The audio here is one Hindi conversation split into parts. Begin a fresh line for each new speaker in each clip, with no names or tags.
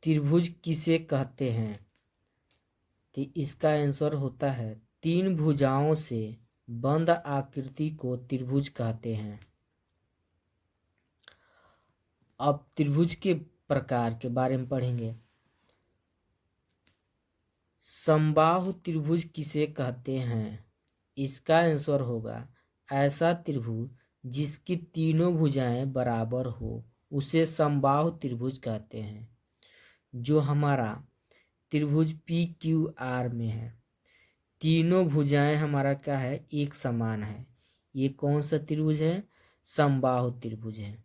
त्रिभुज किसे कहते हैं? तो इसका आंसर होता है तीन भुजाओं से बंद आकृति को त्रिभुज कहते हैं। अब त्रिभुज के प्रकार के बारे में पढ़ेंगे। समबाहु त्रिभुज किसे कहते हैं? इसका आंसर होगा ऐसा त्रिभुज जिसकी तीनों भुजाएं बराबर हो उसे समबाहु त्रिभुज कहते हैं। जो हमारा त्रिभुज PQR में है, तीनों भुजाएं हमारा क्या है, एक समान है। ये कौन सा त्रिभुज है? समबाहु त्रिभुज है।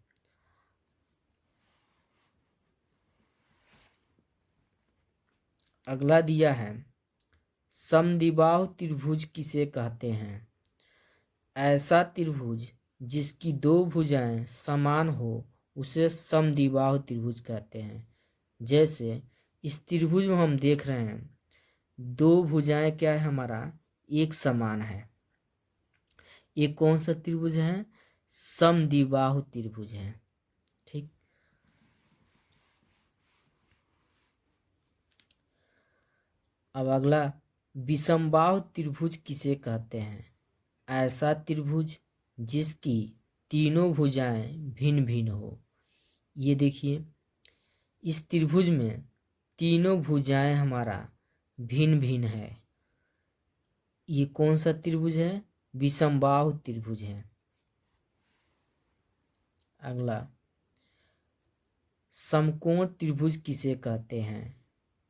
अगला दिया है समद्विबाहु त्रिभुज किसे कहते हैं? ऐसा त्रिभुज जिसकी दो भुजाएं समान हो उसे समद्विबाहु त्रिभुज कहते हैं। जैसे इस त्रिभुज में हम देख रहे हैं दो भुजाएं क्या है हमारा, एक समान है। ये कौन सा त्रिभुज है? समद्विबाहु त्रिभुज है। ठीक। अब अगला विषमबाहु त्रिभुज किसे कहते हैं? ऐसा त्रिभुज जिसकी तीनों भुजाएं भिन्न भिन्न हो। ये देखिए इस त्रिभुज में तीनों भुजाएं हमारा भिन्न भिन्न है। ये कौन सा त्रिभुज है? विषमबाहु त्रिभुज है। अगला समकोण त्रिभुज किसे कहते हैं?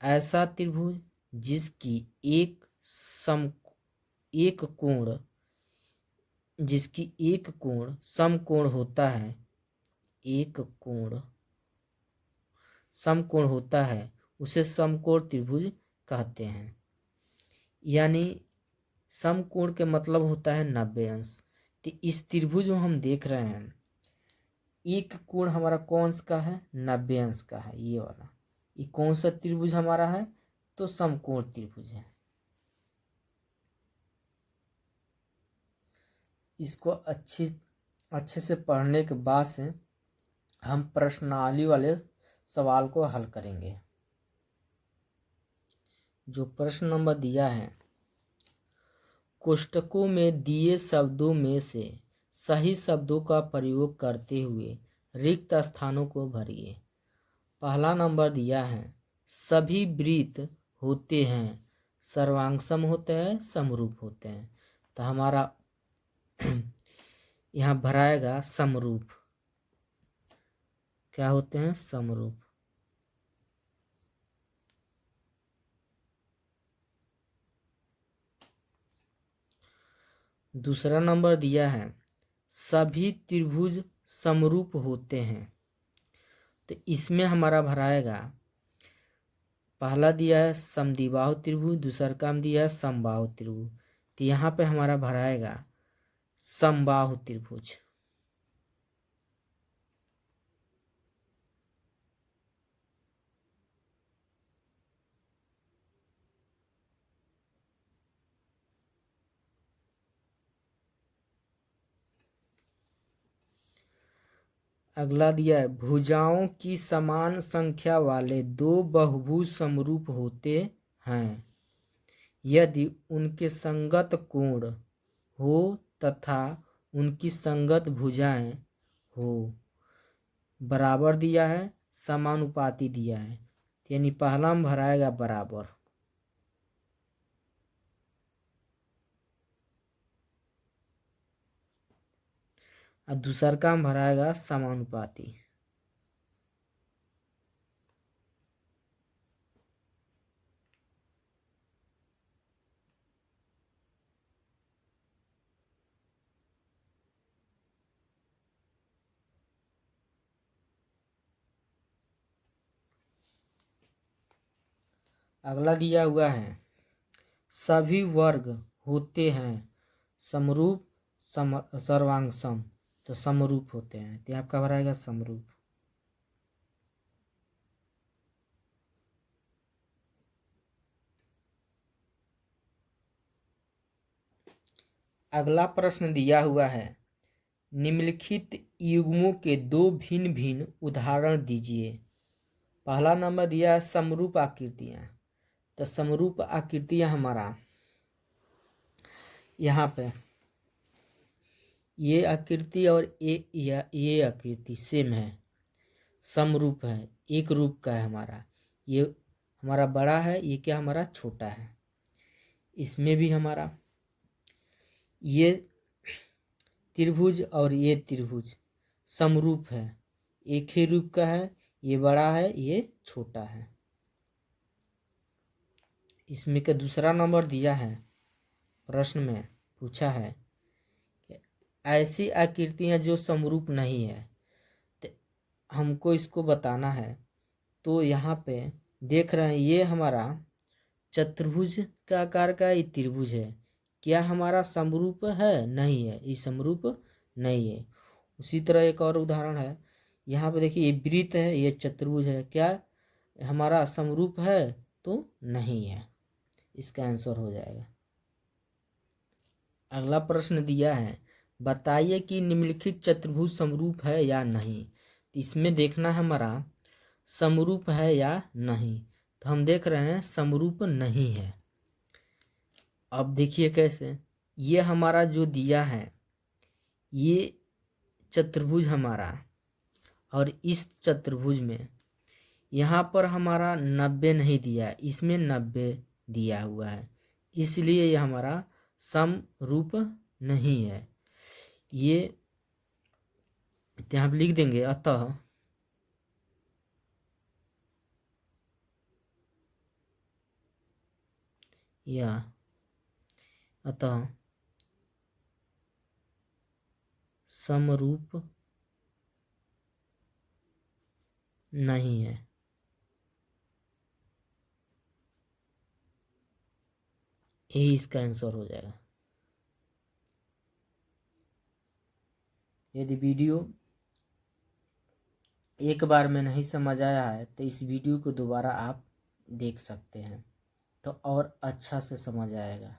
ऐसा त्रिभुज जिसकी एक कोण समकोण होता है, एक कोण समकोण होता है उसे समकोण त्रिभुज कहते हैं। यानी समकोण के मतलब होता है 90 अंश। तो इस त्रिभुज में हम देख रहे हैं एक कोण हमारा कौन सा का है? 90 अंश का है। ये वाला ये कौन सा त्रिभुज हमारा है? तो समकोण त्रिभुज है। इसको अच्छे से पढ़ने के बाद से हम प्रश्नावली वाले सवाल को हल करेंगे। जो प्रश्न नंबर दिया है, कोष्टकों में दिए शब्दों में से सही शब्दों का प्रयोग करते हुए रिक्त स्थानों को भरिए। पहला नंबर दिया है सभी वृत्त होते हैं, सर्वांगसम होते हैं, समरूप होते हैं। तो हमारा यहाँ भराएगा समरूप। क्या होते हैं? समरूप। दूसरा नंबर दिया है सभी त्रिभुज समरूप होते हैं। तो इसमें हमारा भराएगा, पहला दिया है समद्विबाहु त्रिभुज, दूसरा काम दिया है समबाहु त्रिभुज। तो यहाँ पे हमारा भराएगा समबाहु त्रिभुज। अगला दिया है भुजाओं की समान संख्या वाले दो बहुभुज समरूप होते हैं यदि उनके संगत कोण हो तथा उनकी संगत भुजाएं हो। बराबर दिया है, समानुपाती दिया है। यानी पहला में भराएगा बराबर, और दूसरा का में भराएगा समानुपाती। अगला दिया हुआ है सभी वर्ग होते हैं समरूप सर्वांगसम। तो समरूप होते हैं, तो आपका भराएगा समरूप। अगला प्रश्न दिया हुआ है निम्नलिखित युग्मों के दो भिन्न भिन्न उदाहरण दीजिए। पहला नंबर दिया है समरूप आकृतियाँ। तो समरूप आकृतियाँ हमारा यहाँ पे ये आकृति और ये आकृति सेम है, समरूप है, एक रूप का है हमारा। ये हमारा बड़ा है, ये क्या हमारा छोटा है। इसमें भी हमारा ये त्रिभुज और ये त्रिभुज समरूप है, एक ही रूप का है, ये बड़ा है, ये छोटा है। इसमें का दूसरा नंबर दिया है, प्रश्न में पूछा है कि ऐसी आकृतियाँ जो समरूप नहीं है, तो हमको इसको बताना है। तो यहाँ पे देख रहे हैं ये हमारा चतुर्भुज का आकार का ये त्रिभुज है, क्या हमारा समरूप है? नहीं है, ये समरूप नहीं है। उसी तरह एक और उदाहरण है, यहाँ पे देखिए ये वृत्त है, ये चतुर्भुज है, क्या हमारा समरूप है? तो नहीं है, इसका आंसर हो जाएगा। अगला प्रश्न दिया है, बताइए कि निम्नलिखित चतुर्भुज समरूप है या नहीं। तो इसमें देखना हमारा समरूप है या नहीं। तो हम देख रहे हैं समरूप नहीं है। अब देखिए कैसे, ये हमारा जो दिया है ये चतुर्भुज हमारा, और इस चतुर्भुज में यहाँ पर हमारा 90 नहीं दिया, इसमें 90 दिया हुआ है, इसलिए ये हमारा समरूप नहीं है। ये यहाँ लिख देंगे, अतः समरूप नहीं है। यही इसका आंसर हो जाएगा। यदि वीडियो एक बार में नहीं समझ आया है तो इस वीडियो को दोबारा आप देख सकते हैं, तो और अच्छा से समझ आएगा।